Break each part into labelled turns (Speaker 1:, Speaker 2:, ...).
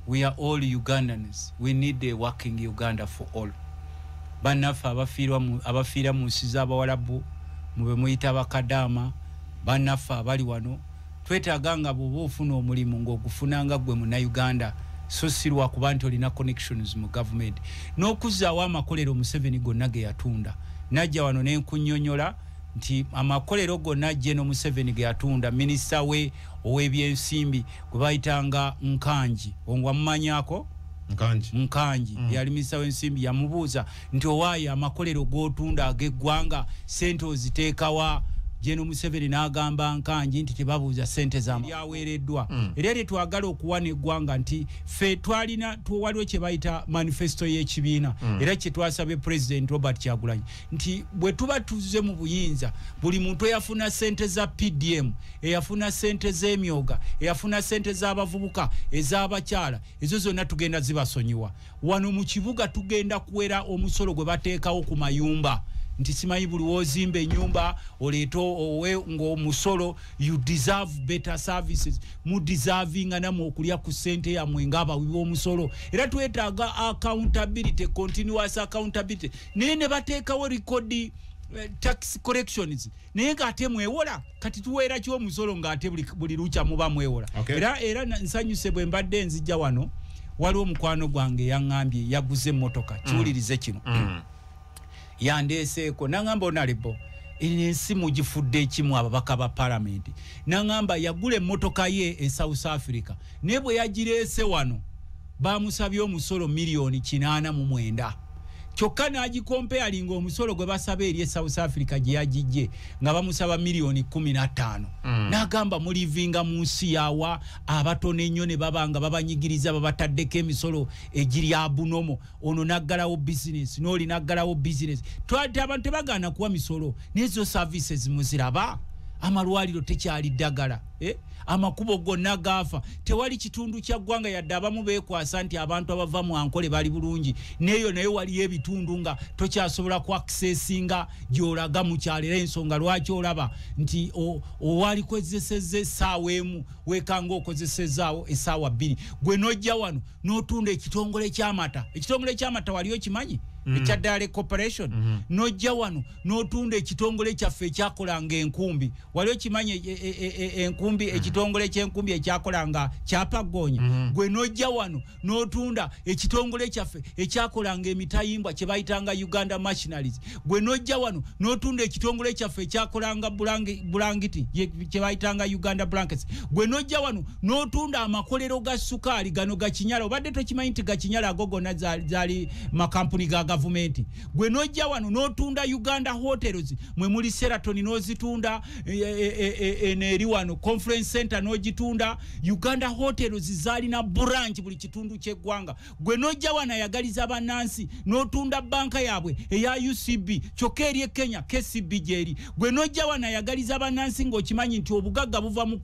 Speaker 1: we are all Ugandans. We need a working Uganda for all. Banafa abafira mu nsi z'abawalabu mube muyita bakadama banafa abali wano twetaganga bwoba ofuna omulimu ng'ogufunanga gwe mu Uganda so sirwa kuba nti olina connections mu government n'okuzaawo amakolero Museveni gonna ge yatunda najja wano n'enkunnyonnyola nti amakolero gonna General Museveni ge yatunda minisita we ow'ebyensimbi gwe bayitanga Nkanji ongwa mumanyako Nkanji yali minisita w'ensimbi yamubuuza nti owaayo amakolero g'otunda ag'eggwanga sente oziteekawa General Museveni n'agamba Nkanji nti tebabuuza sente z'aweereddwa era twagala okuwana eggwanga nti ffe waliwo kye bayita manifesto y'ekibiina era kye twasabye President Robert Kyagulanyi nti bwe tuba tuzze mu buyinza buli muntu eyafuna sente za PDM eyafuna sente z'emyoga eyafuna sente z'abavubuka ez'abakyala ezo zonna tugenda zibasonyiwa wano mu kibuga tugenda kuwera omusolo gwe bateekawo ku mayumba nti simanyi buli wozimba ennyumba oleeto owe ng'omusolo you deserve better services mu deservinga namwe okulya ku ssente yammwe ng'abawi b'omusolo era twetaaga accountability continuous accountability naye ne bateekawo record tax corrections naye ng'ate mwewola kati tuweera ki omusolo ng'ate buli lukya muba mwewola era nsanyuse bwe mbadde nzijja wano waliwo omukwano gwange yaŋŋambye yaguze emmotoka kiwulirize kino yandeeseeko nangamba onalebo ensi mugifudde ekimu ababaka ba parliament nangamba yagula emmotoka ye e South Africa ne bwe yagireese wano bamusabye omusolo $89,000 kyokka n'agikompealinga omusolo gwe basaba eri e South Africa gye yagijje nga bamusaba $15,000,000 n'agamba mulivinga mu nsi yawa abatono ennyo ne babanga babanyigiriza babataddeko emisolo egiri abunomo ono naggalawo business n'oli naggalawo business twate abantu tebagaana kuwa misolo n'ezo services muziraba amalwaliro tekyali ddagala amakubo gonna gaafa tewali kitundu kya ggwanga yadde abamu beekwasa nti abantu abava mu ankole bali bulungi neyo naye waliyo ebitundu nga tokyasobola ku accessinga gy'olaga mu kyalo era ensonga lwaki olaba nti owali kozesezza essaawa emu weekanga okozesezaawo essaawa 2 gwe nojja wano n'otunda ekitongole ky'amata waliyo kimanyi ekyaddaala corporation nojja wano n'otunda ekitongole kyaffe ekyakolanga enkumbi waliyo kimanyi enkumbi ekitongole ky'enkumbi ekyakolanga kyapaggoonya gwe nojja wano n'otunda ekitongole kyaffe ekyakolanga emitayimbwa kye bayitanga Uganda Machineries gwe nojja wano n'otunda ekitongole kyaffe ekyakolanga bulangiti kye bayitanga Uganda Blankets gwe nojja wano n'otunda amakolero ga sukaali gano gakinyala obadde tokimanyi nti gakinyala ago gonna zaali makampuni ga government gwe nojja wano n'otunda Uganda Hotels mwe muli Sheraton n'ozitunda eri wano Conference Center n'ogitunda Uganda Hotels zalina branch buli kitundu ky'eggwanga gwe nojja wano ayagaliza bannansi n'otunda banka yaabwe eya UCB kyokka eri Kenya KCB gyeri gwe nojja wano ayagaliza bannansi ng'okimanyi nti obugagga buva mu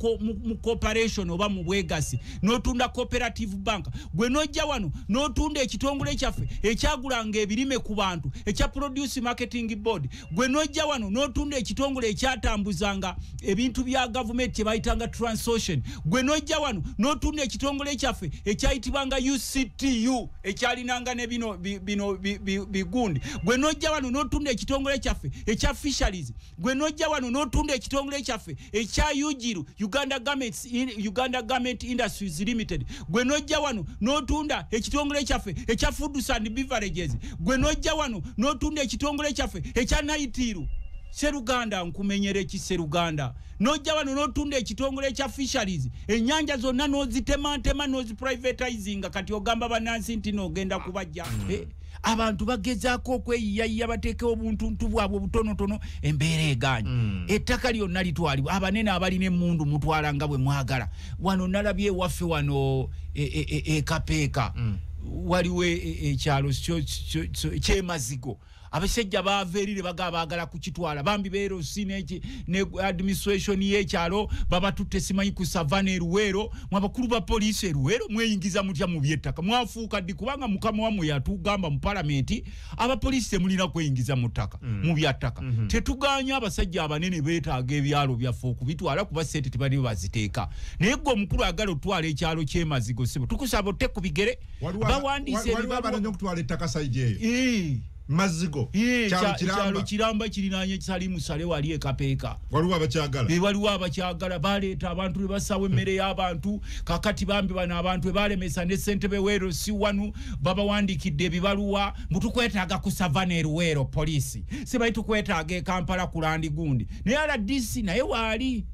Speaker 1: corporation oba mu bwegasi n'otunda cooperative bank gwe nojja wano n'otunda ekitongole kyaffe ekyagulanga ebirime ku bantu ekya produce marketing board gwe nojja wano n'otunda ekitongole ekyatambuzanga ebintu bya government kye bayitanga Transocean gwe nojja wano n'otunda ekitongole kyaffe ekyayitibwanga UCTU ekyalinanga ne bino bigundi gwe nojja wano n'otunda ekitongole kyaffe ekya fisheries gwe nojja wano n'otunda ekitongole kyaffe ekya Ujiru Uganda Garment Industries Limited gwe nojja wano n'otunda ekitongole kyaffe ekya Foods and Beverages gwe nojja wano n'otunda ekitongole kyaffe ekya Naitiru Seruganda nkumenyere ki Seruganda nojja wano n'otunda ekitongole ekya fisheries ennyanja zonna n'ozitema n'oziprivatizing kati ogamba bannansi nti n'ogenda kubajja abantu bagezaako okweyiyayiya bateekewo obuntuntu bwabwe obutonotono embeera eganya ettaka lyonna litwalibwa abanene abalina emmundu mutwala nga bwe mwagala wano nalabye ewaffe wano ekapeeka waliwe ekyalo kyemazigo abasajja baverire bagabagala kukitwala bambi bero sineki ne administration y'ekyalo babatutte simanyi ku Savannah Ruwero mwabakulu ba police Ruwero mweyingiza mutya mu byettaka mwafuuka ddi kubanga mukama wamwe yatugamba mu parliament aba police mulina kweyingiza mu ttaka mu byattaka tetuganya abasajja abanene beetaaga ebyalo byaffe okubitwala kuba sente tebali baziteeka naye gwe omukulu agala otwala ekyalo kyemazigo sibo tukusaba otte ku bigere bawandise
Speaker 2: ebibaluwa okutwala ettaka sayije mazigo
Speaker 1: kyalo kiramba kirinanye kisali musale wali ekapeeka waliwo abakyagala baleeta abantu ne basawo emmere y'abantu kakati bambi bano abantu balemesa ne ssentebe Wero si wanu babawandikidde ebibaluwa mutukwetaaga ku Savannah Ruwero police sibayi tukwetaaga Kampala ku Landigundi naye RDC naye waali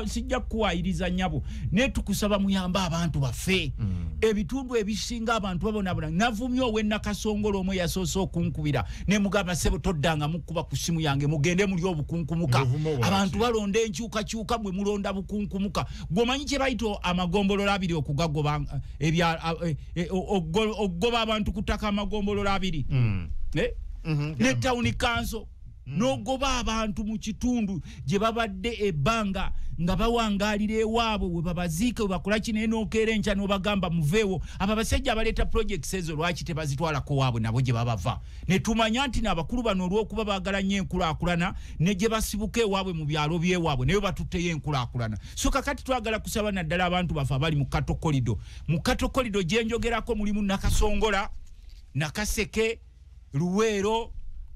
Speaker 1: sijja kuwayiriza nyabo ne tukusaba muyamba abantu baffe ebitundu ebisinga abantu babonabona navumye Nakasongolo omwe yasoose okunku ne mugamba sebo toddanga mukuba ku simu yange mugende muli obukunkumuka abantu balonda enkyukakyuka mwe mulonda bukunkumuka gomanyi kye bayito amagombolola abiri okugagoba ogoba abantu kutaka amagombolola abiri ne town council nogoba abantu mu kitundu gye babadde ebbanga nga bawangalira ewaabwe we babaziike bakola kino enokeera enkya n'obagamba muveewo abo abasajja abaleeta projects ezo lwaki tebazitwalako waabwe nabo gye babava ne tumanya nti n'abakulu bano olw'okuba baagala nnyo enkulaakulana ne gye basibuka ewaabwe mu byalo by'ewaabwe naye batutteyo enkulaakulana so kakati twagala kusaba naddala abantu baffe abali mu katokolido gye njogerako mulimu Nakasongola Nakaseke Ruwero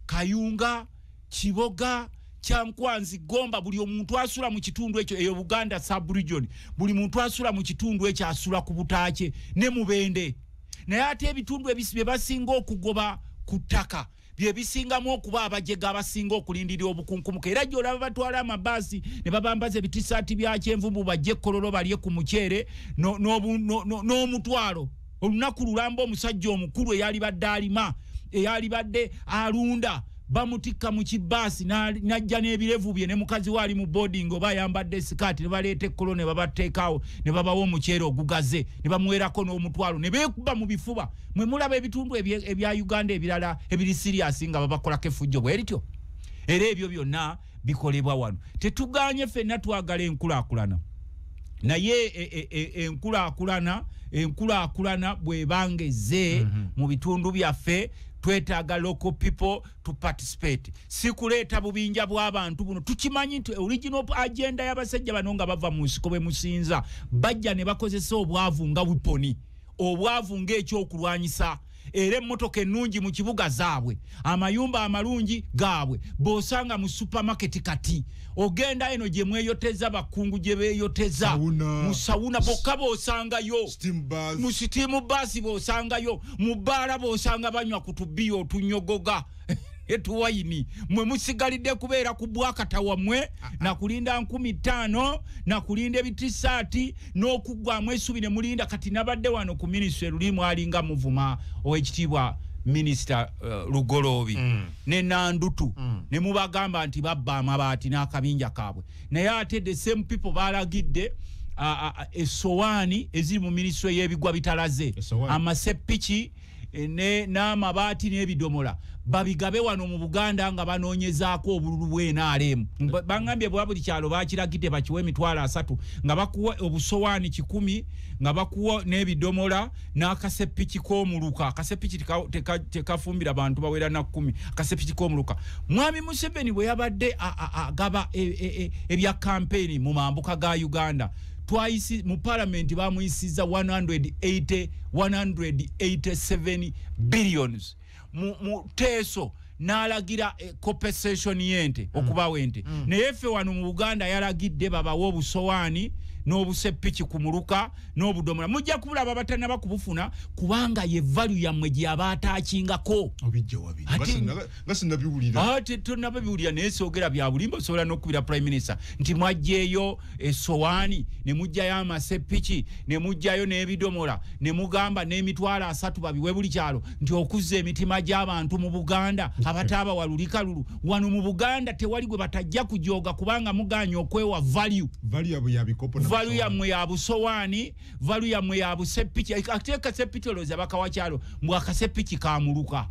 Speaker 1: Kayunga Kiboga Kyankwanzi Gomba buli omuntu asula mu kitundu ekyo eyo Buganda sub-region buli muntu asula mu kitundu ekyo asula ku butaache ne Mubende naye ate ebitundu ebisibye basinga okugoba ku ttaka bye bisingamu okuba abajega abasinga okulindirira obukunkumuka era gy'olaba batwala amabasi ne babambaza ebitisaati bya kyenvumbu bajje kololo balye ku muceere n'omutwalo olunaku lulamba omusajja omukulu eyali badde alunda bamutikka mu kibasi najja n'ebirevu bye ne mukazi wali mu boarding oba yambadde sikati ne baleeta ekkolo ne babateekawo ne babawo omuceere ogugaze ne bamuwerako n'omutwalo ne beekuba mu bifuba mwe mulaba ebitundu ebya Uganda ebirala ebiri serious nga babakolako effujjo bwerityo era ebyo byonna bikolebwa wano tetuganye ffenna twagala enkulaakulana naye enkulaakulana bwebangeze mu bitundu byaffe twetaaga local people to participate si kuleeta bubinja bw'abantu buno tukimanyi nti original agenda y'abasajja bano nga bava mu nsiko bwe musinza bajja ne bakozesa obwavu nga wiponi obwavu ng'ekyokulwanyisa era emmotoka ennungi mu kibuga zaabwe amayumba amalungi gaabwe bosanga mu supermarket kati ogenda eno gye mweyoteza bakungu gye beeyoteza mu sawuna bokka bosangayo mu steam bus bosangayo mu bbaala bosanga banywa ku tubbiyo otunyogoga etuwayini mwe musigalidde kubeera ku bwakata wammwe na kulinda 15 na kulinda ebitisaati n'okugwamu essubi ne mulinda kati nabadde wano ku ministry lulimu alinga muvuma ow'ekitiibwa Minister Lugolobi ne Nandutu ne mubagamba nti babba amabaati n'akabinja kaabwe naye ate the same people balagidde essowaani eziri mu ministry y'ebigwa bitalaze amasepiki n'amabaati n'ebidomola babigabe wano mu Buganda nga banoonyezaako obululu bw'NRM bangambye bwa buli kyalo bakiragidde bakiwe emitwalo 3 nga bakuwa obusowaani 10 nga bakuwa n'ebidomola n'akasepiki k'omuluka akasepiki tekafumbira bantu bawera na 10 akasepiki k'omuluka Mwami Museveni bwe yabadde agaba ebya campaign mu mambuka ga Uganda twice mu parliament bamuyisiza 187 billions mu teso n'alagira compensation yente okubawo ente naye ffe wano mu Buganda yalagidde babawo obusowaani n'obusepiki ku muluka n'obudomola mujja kubulaba abatanaba kubufuna kubanga ye value yammwe gye abaataakingako
Speaker 2: obijja wabi ngasinnabiwulira
Speaker 1: ate tonnabiwulira naye soogera bya bulimba osobola n'okubira prime minister nti mwajjeeyo essowaani ne mujjayo amasepiki ne mujjayo n'ebidomola ne mugamba n'emitwalo 3 babiwe buli kyalo nti okuzza emitima gy'abantu mu Buganda abataaba walulikalulu wano mu Buganda tewali gwe batajja kujooga kubanga muganya okwewa value
Speaker 2: yabwe yabikopo
Speaker 1: valu yammwe ya busowaani valu yammwe ya busepiki ateeka sepiki olowooza bakawakyalo mbw akasepiki kamuluka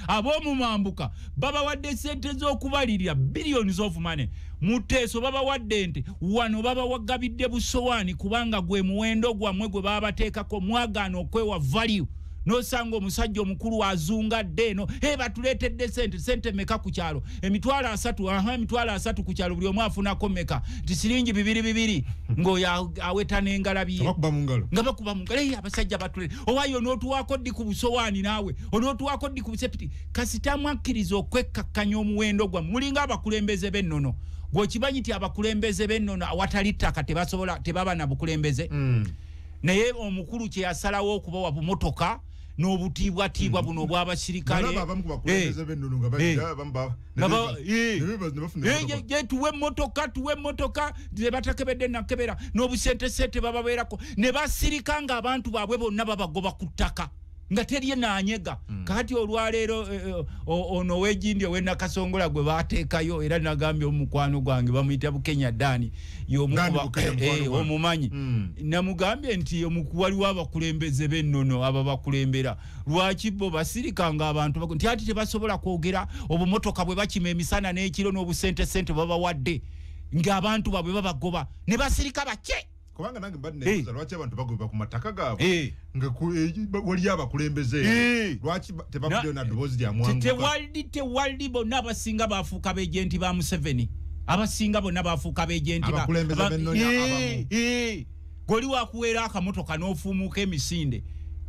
Speaker 1: ab'omu mambuka babawadde sente z'okubalirira billions of money muteeso babawadde nte wano babawagabidde busowaani kubanga gwe muwendo gwammwe gwe babateekako mwagaana okwewa value nosanga omusajja omukulu azungadde eno batuleetedde sente meka ku kyalo emitwalo 3 ku kyalo buli omu afunako meka tisiringi 2 ng'oyo aweta n'engalabi nga bakuba mu ngalo abasajja batulete owaayo onootuwaako ddi ku busowaani naawe onootuwaako ddi ku busepiti kasita mwakkiriza okwekkakkanya omuwendo gwammwe mulinga abakulembeze b'ennono gwokimanyi ti abakulembeze b'ennono awatali ttaka tebaba na bukulembeze naye omukulu kye yasalawo okubawa bumotoka n'obutiibwatiibwa buno obw'abasirikale tuwe emmotoka tebatakebedde nakebera n'obusentesente bababeerako ne basirika nga abantu baabwe bonna babagoba ku ttaka nga teri naanyega kati olwaleero ono w'egindi ow'enakasongola gwe baateekayo era nagambye omukwano gwange bamuyita Bukenya Dani omumanyi namugambye nti waliwo abakulembeze b'ennono aba bakulembera lwaki bo basirikanga abantu nti ati tebasobola kwogera obumotoka bwe bakima emisana n'ekiro n'obusentesente babawadde ng'abantu babwe babagoba ne basirika bake
Speaker 2: kubanga nange mbadde lwaki abantu bagoba ku mataka gaabwe nga wali abakulembeze lwaki tebavuddeyo na ddoboozi lya mwanguka
Speaker 1: tewali bonna abasinga baafuuka beejenti ba Museveni abasinga bonna baafuuka beejenti
Speaker 2: abakulembeze b'ennonya abamu
Speaker 1: goli wakuweera akamotoka n'ofuumuuka emisinde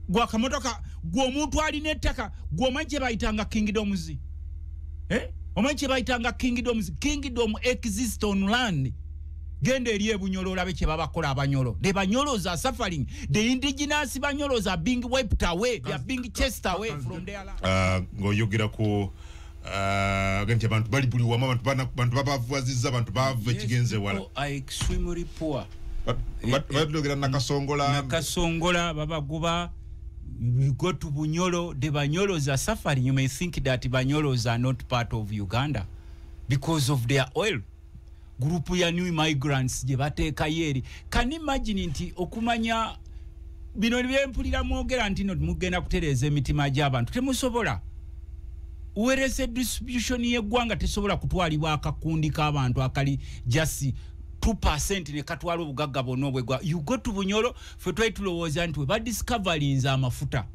Speaker 1: gwe akamotoka gwe omuntu alina ettaka gwe omanyi kye bayitanga kingdoms omanyi kye bayitanga kingdom exist on land genda eri ebunyolo olabe kye babakola abanyolo the banyolos are suffering the indigenous banyolos are being wiped away they are being chased away from their land
Speaker 2: ng'oyogera ku agenti abantu bali buli wamu abantu babavuwazizza abantu bava ekigenze wala
Speaker 1: extremely poor
Speaker 2: batulogera nakasongola
Speaker 1: babagoba you go to bunyolo the banyolos are suffering you may think that banyolos are not part of Uganda because of their oil group ya new migrants je bateekayo eri can imagine nti okumanya bino byempulira mwogera nti no mugenda kutereeza emitima gy'abantu temusobola uwerese distribution y'eggwanga tesobola kutwalibwa akakundi k'abantu akali just 2% ne katwala obugagga bonna obwegwa you go to bunyolo fe twali tulowooza nti we badiscoverinze amafuta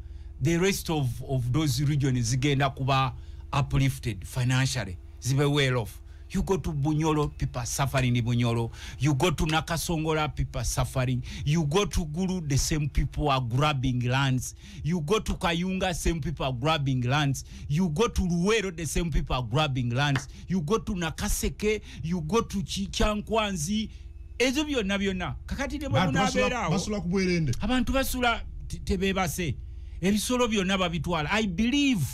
Speaker 1: the rest of those regions zigenda kuba uplifted financially zibe well off. You go to Bunyolo, people suffering in Bunyolo. You go to Nakasongola, people suffering. You go to Guru, the same people are grabbing lands. You go to Kayunga, same people are grabbing lands. You go to Luwero, the same people are grabbing lands. You go to Nakaseke, you go to Chichankwanzi. Ezo byonna byonna. Kakati ne bw'onabeerawo.
Speaker 2: Basula ku bwerende.
Speaker 1: Abantu basula tebeebase. Ebisolo byonna babitwala. I believe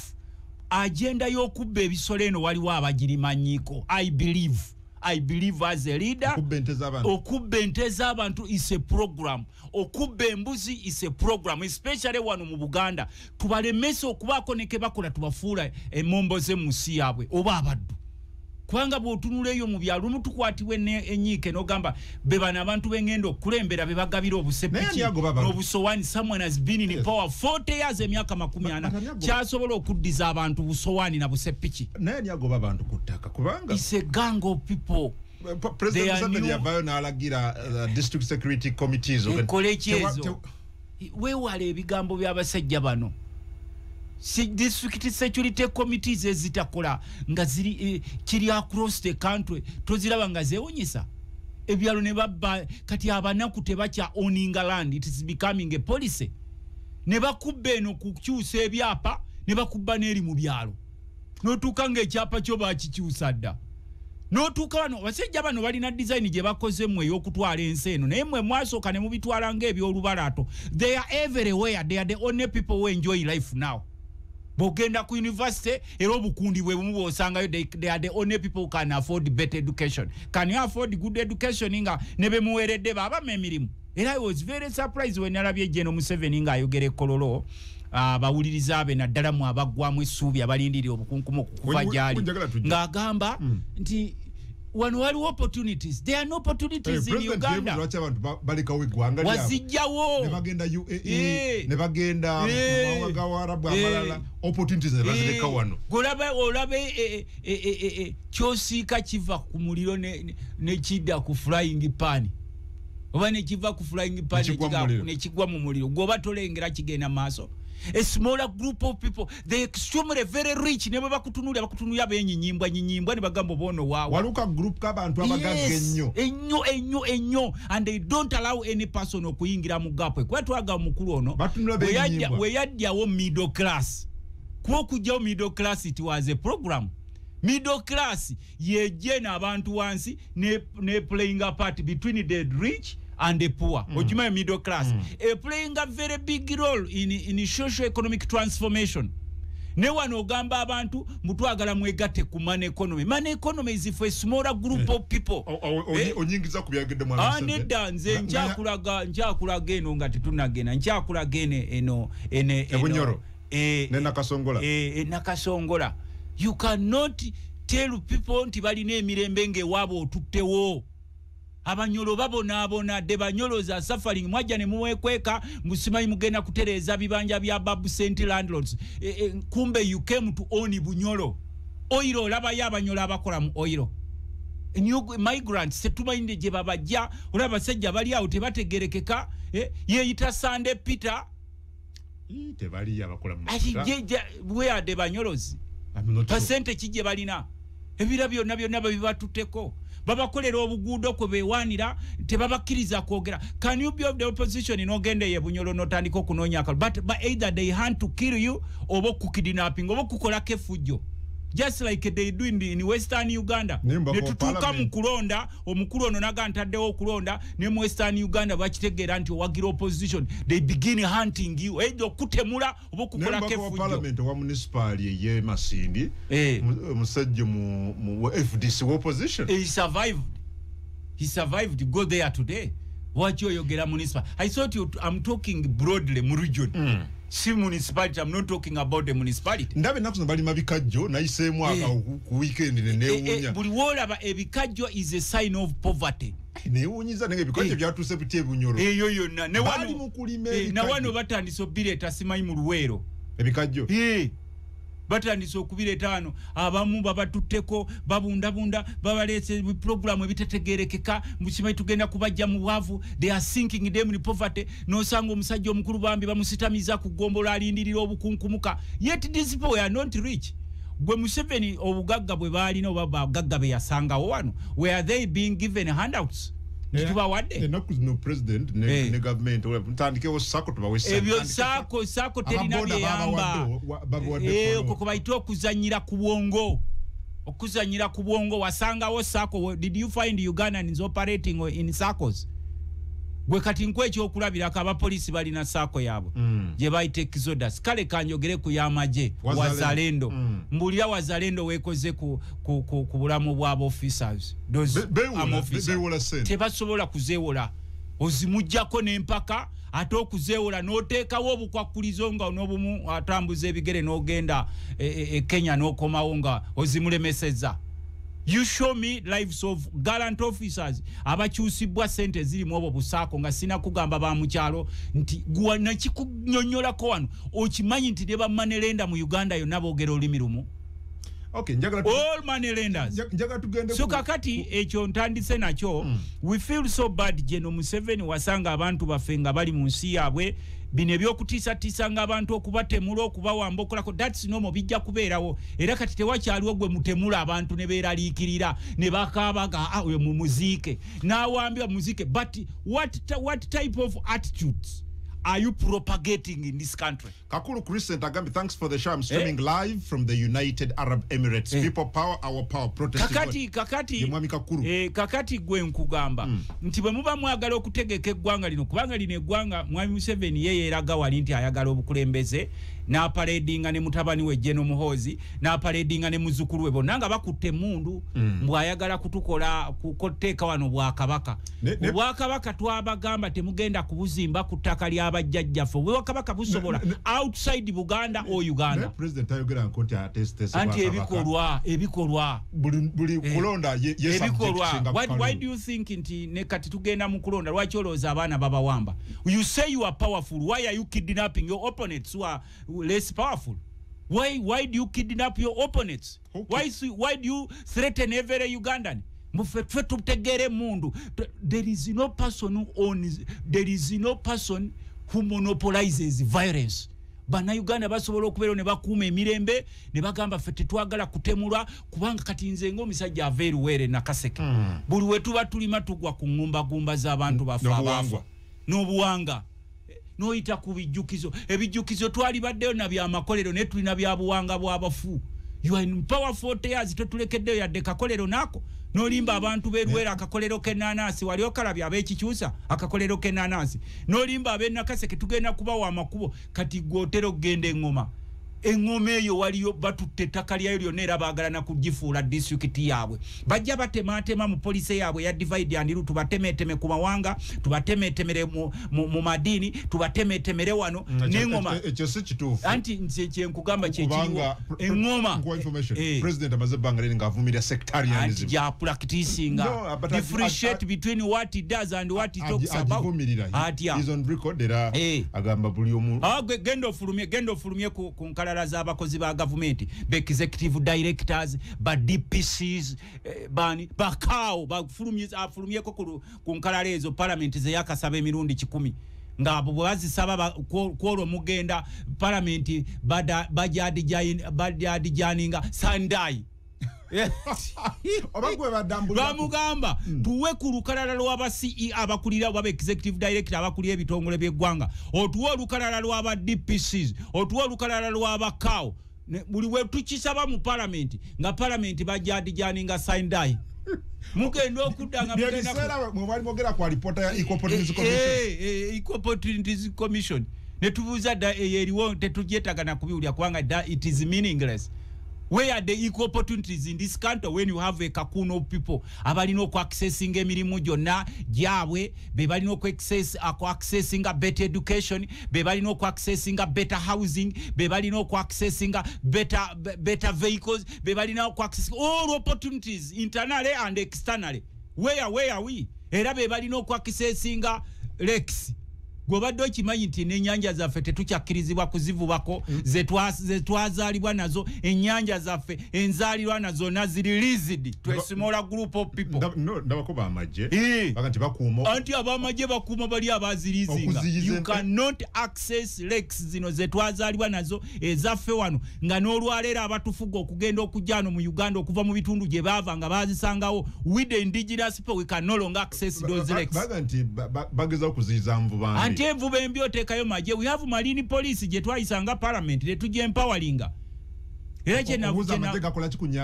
Speaker 1: agenda y'okubba ebisolo eno waliwo abagirimanyiko. I believe as a leader okubba ente z'abantu is a program. Okubba embuzi is a program, especially wano mu Buganda. Tubalemese okubaako ne ke bakola tubafuula emmomboze mu nsi yaabwe oba abaddu. Kubanga bw'otunula eyo mu byalo mutukwatibwe enyiike n'ogamba be bano abantu b'engendo okulembera be bagabira obusepiki n'obusowaani. Someone has been in power 40 years emyaka 40 kyasobola okuddiza abantu busowaani na busepiki.
Speaker 2: Naye nyagoba abantu ku ttaka kubanga
Speaker 1: it's a gang of people.
Speaker 2: President Museveni yavayo n'alagira district security committees
Speaker 1: ekole ekyezo weewala ebigambo by'abasajja bano. Si district security committees ezitakola nga ziri kiri across the country toziraba nga zeewunyisa ebyalo ne babba kati abanaku tebakya owning land. It is becoming a policy. Ne bakubba eno kukyusa ebyapa ne bakubba n'eri mu byalo n'otuuka ng'ekyapa kyo bakikyusa dda n'otuuka wano basajja bano balina design gye bakozemu ey'okutwala ensi eno naye mmwe mwasooka ne mubitwala ng'ebyolubalato. They are everywhere. They are the only people who enjoy life now. Bogenda ku university era obukundi bwe bumu bosangayo they are the only people who can afford better education. Can you afford good education nga nebe muweredde baba memirimu? Era I was very surprised when nalabye General Museveni nga ayogera kololo bawuliriza abe naddala mu abagwamu essuubi abalindiri obukunkumu okuva gyali ng'agamba nti Wano waliwo opportunities. There are no opportunities in Uganda. Wazijjawo.
Speaker 2: Nebagenda UAE, nebagenda Warabu amalala, opportunities nebazireka wano.
Speaker 1: Olabe kyosiika kiva ku muliro ne kidda ku flying pan. Oba ne kiva ku flying pan ne kigwa mu muliro. Goba tolengera kigenda maaso. A smaller group of people, they extremely very rich. Never bakutunulya benyinyimba ne bagambo bono wawa.
Speaker 2: Waluka group kabantu abagagge
Speaker 1: ennyo and they don't allow any person okuyingira mu gapwe. Kwatwaga mukulu ono we yadyawo middle class. Kwokujjawo middle class, it was a program. Middle class yeje n'abantu wansi ne playing a part between the rich and the poor. Ojima middle class playing a very big role in socio-economic transformation. Ne wano ogamba abantu mutwagala mwegatte ku money economy. Money economy is for a smaller group of people.
Speaker 2: Onyingiza ku byagedde mwana
Speaker 1: Sebe. Nedda nze nkyakulaga eno nga tetunagenda. Nkyakulaga eno
Speaker 2: Ebunyoro. Nakasongola.
Speaker 1: Nakasongola. You cannot tell people nti balina emirembe ng'ewaabwe otuttewo. Abanyolo babona de banyoloza suffering mwajja ne muwekweka musimanyi mugenda kutereza bibanja bya Babu Saint landlords. Kumbe you came to own bunyolo. Oiro laba y'abanyolo abakola mu oiro. New migrants setumayinde gye babajja olaba sajja bali awo tebategerekeka yeeyita Sunday Peter
Speaker 2: tebali abakola mu
Speaker 1: where are the banyolozi? Percent kijje balina ebira byonna babibatutteko babakolera obuguudo kwe beewaanira tebabakkiriza kwogera. Can you be of the opposition inogende ye bunyolo notandika okunoonya akalu but either they hunt to kill you oba okukidnapping oba okukolako effujjo just like they do in Western Uganda. Netutuuka mu kulonda omukulu ono naga ntaddewo okulonda ne mu Western Uganda bakitegeera nti owagira opposition they begin hunting you either okutemula oba okukolako effujjo.
Speaker 2: Parliament wa municipal ye Masindi musajja mu FDC opposition.
Speaker 1: He survived to go there today. What you yogera municipal. I thought I'm talking broadly mu region. Si municipality, I'm not talking about the municipality.
Speaker 2: Ndabe nakuzo bali mabikajjo nayiseemu aka ku weekend neewunya.
Speaker 1: Buli wolaba ebikajjo is a sign of poverty.
Speaker 2: Neewunyiza nenge ebikajjo byatuse butie bunyoro.
Speaker 1: Eyo yonna ne wano batandise obireeta simanyi mu Luweero.
Speaker 2: Ebikajjo.
Speaker 1: Batandise okubireeta wano abamu babatutteko babundabunda babaleese program ebitategerekeka mukimanyi tugenda kubajja mu bwavu. They are sinking them in poverty. Nosanga omusajja omukulu bambi bamusitamiza ku gombola alindirira obukunkumuka. Yet these people are not rich. Gwe Museveni obugagga bwe baalina oba bagagga be yasangawo wano were they being given handouts? Tubawadde
Speaker 2: no president ne government ntandikewo sako tubawesa
Speaker 1: ebyo sako terina byeyamba okwo bayita okuzanyira ku bwongo wasangawo sako. Did you find Ugandans operating in circles? Gwe kati nkwecho okulabira ka abapolisi balina sako yabo je bayite Exodus. Kale kanjogere ku yamaje wazalendo mbulira wazalendo wekoze ku bulamu bwabo officers those tebasobola kuzeewola ozimujjako n'empaka ate okuzeewola n'oteekawo obukwakulizo nga n'obumu atambuza ebigere n'ogenda Kenya n'okomawo nga ozimulemeseza. You show me lives of gallant officers abakyusibwa sente ziri mu obwo busaako nga sina kugamba ba mukyalo nti gwana kikunyonyolako wano okimanyi nti ne bammanerenda mu Uganda yonna boogera olulimi lumu.
Speaker 2: Okay,
Speaker 1: all money lenders. So kakati ekyo ntandise nakyo we feel so bad General Museveni wasanga abantu bafenga bali mu nsi yaabwe bine byokutiisa nga abantu okubatemula okubawamba okulako. That's normal bijja kubeerawo era kati tewakyaliwo gwe mutemula abantu ne beeraliikirira ne bakaabaga mu muziike n'awambya muziike. But what type of attitudes are you propagating in this country?
Speaker 2: Kakulu Christian Tagambi, thanks for the show. I'm streaming live from the United Arab Emirates. People power, our power. Protesting.
Speaker 1: Kakati gwe nkugamba nti bwe muba mwagala okutegeka eggwanga lino kubanga lino eggwanga Mwami Museveni yeye eraga wali nti ayagala obukulembeze na paradinga ne mutabani we Jeno Muhozi na paradinga ne muzukulu we bonanga bakutte mundu mbwayagala kutukola kukoteeka wano bwakabaka bwakabaka twabagamba temugenda kubuzimba kutaka lyabajjajjaffe bwakabaka busobola outside Buganda or Uganda
Speaker 2: president ayogera nkonti ateste
Speaker 1: anti ebikolwa
Speaker 2: buli kulonda
Speaker 1: ebikolwa why do you think nti ne kati tugenda mu kulonda lwaki olooza abaana babawamba you say you are powerful why are you kidnapping your opponents who are less powerful why do you kidnap your opponents why do you threaten every Ugandan mufetwe tutegere mundu there is no person who monopolizes violence bana Uganda basobola okubeera ne bakuuma emirembe ne bagamba fete twagala kutemulwa kubanga kati nze ng'omusajja aveeru were na kaseke buli wetuba tulima tugwa ku ngumba z'abantu bafa abafa n'obuwanga noyita ku ebijjukizo twali baddeyo na byamakolero ne tulina bya buwanga bw'abafu you are in power 40 years totulekeddeyo yadde kakolero nako nolimba abantu beruwera akakolero kenanasi wali okalabya abekikyusa akakolero kenanasi nolimba abenakaseke tugenda kubawa amakubo kati gotero gende engoma eyo waliyo batutte ettaka lyayo lyonna era baagala na kugifuula disitulikiti yaabwe bajja batematema mu poliisi yaabwe ya divide and rule tubatemeteme ku mawanga tubatemetemere mu madini tubatemetemere wano n'engoma
Speaker 2: ekyo si kituufu
Speaker 1: anti nze kyenkugamba kyekiriwo engoma
Speaker 2: president amaze ebbanga liri ng'avumirira sectarianism
Speaker 1: anti ja practicinga differentiate between what he does and what he talks about
Speaker 2: atya is on record era agamba buli omu
Speaker 1: genda ofulumye ku nkala z'abakozi ba government be executive directors ba DPCs ba kao ba afulumyeko ku nkala lezo parliament ze yakasaba emirundi 10 ngabo bazisaba kwolo mugenda parliament bajadi janinga Sandai
Speaker 2: obagwe badambula
Speaker 1: bamugamba tuwe ku lukalala lw'aba CEO abakulira aba executive director abakulira ebitongole by'eggwanga otuwe olukalala lw'aba DPCs otuwe olukalala lw'aba kao buli we tukisaba mu parliament nga parliament bajadi janinga Sandai mugenda okudanga
Speaker 2: mugenda mu bali mogera kwa reporter ya Equal Opportunities Commission
Speaker 1: Equal Opportunities Commission ne tubuza da eriwo tetugyetaga na kubiwulya kubanga it is meaningless. Where are the equal opportunities in this country when you have a cocoon of people abalina ku accessing emirimu gyonna gyabwe be balina ku accessing a better education be balina ku accessing a better housing be balina ku accessing better vehicles be balina ku access all opportunities internally and externally where are we era be balina ku accessing lakes gobadde okimanyi nti n'ennyanja zaffe tetukyakirizibwa kuzivubako ze twazaalibwa nazo ennyanja zaffe enzaalirwa nazo naziri released to a smaller group of people
Speaker 2: ndabakoba amagye bakanti bakuuma
Speaker 1: anti abamagye bakuuma bali abazirizinga you cannot access lakes zino ze twazaalibwa nazo ezaffe wano nga n'olwaleero abatufuga okugenda okujjano mu Uganda okuva mu bitundu gye baava nga bazisangawo with the indigenous people we can no longer access those lakes
Speaker 2: baganti bageza okuziyiza nvubandi
Speaker 1: envuba embi oteekayo magye we have marine police gye twayisanga parliament tetujja empoweringa era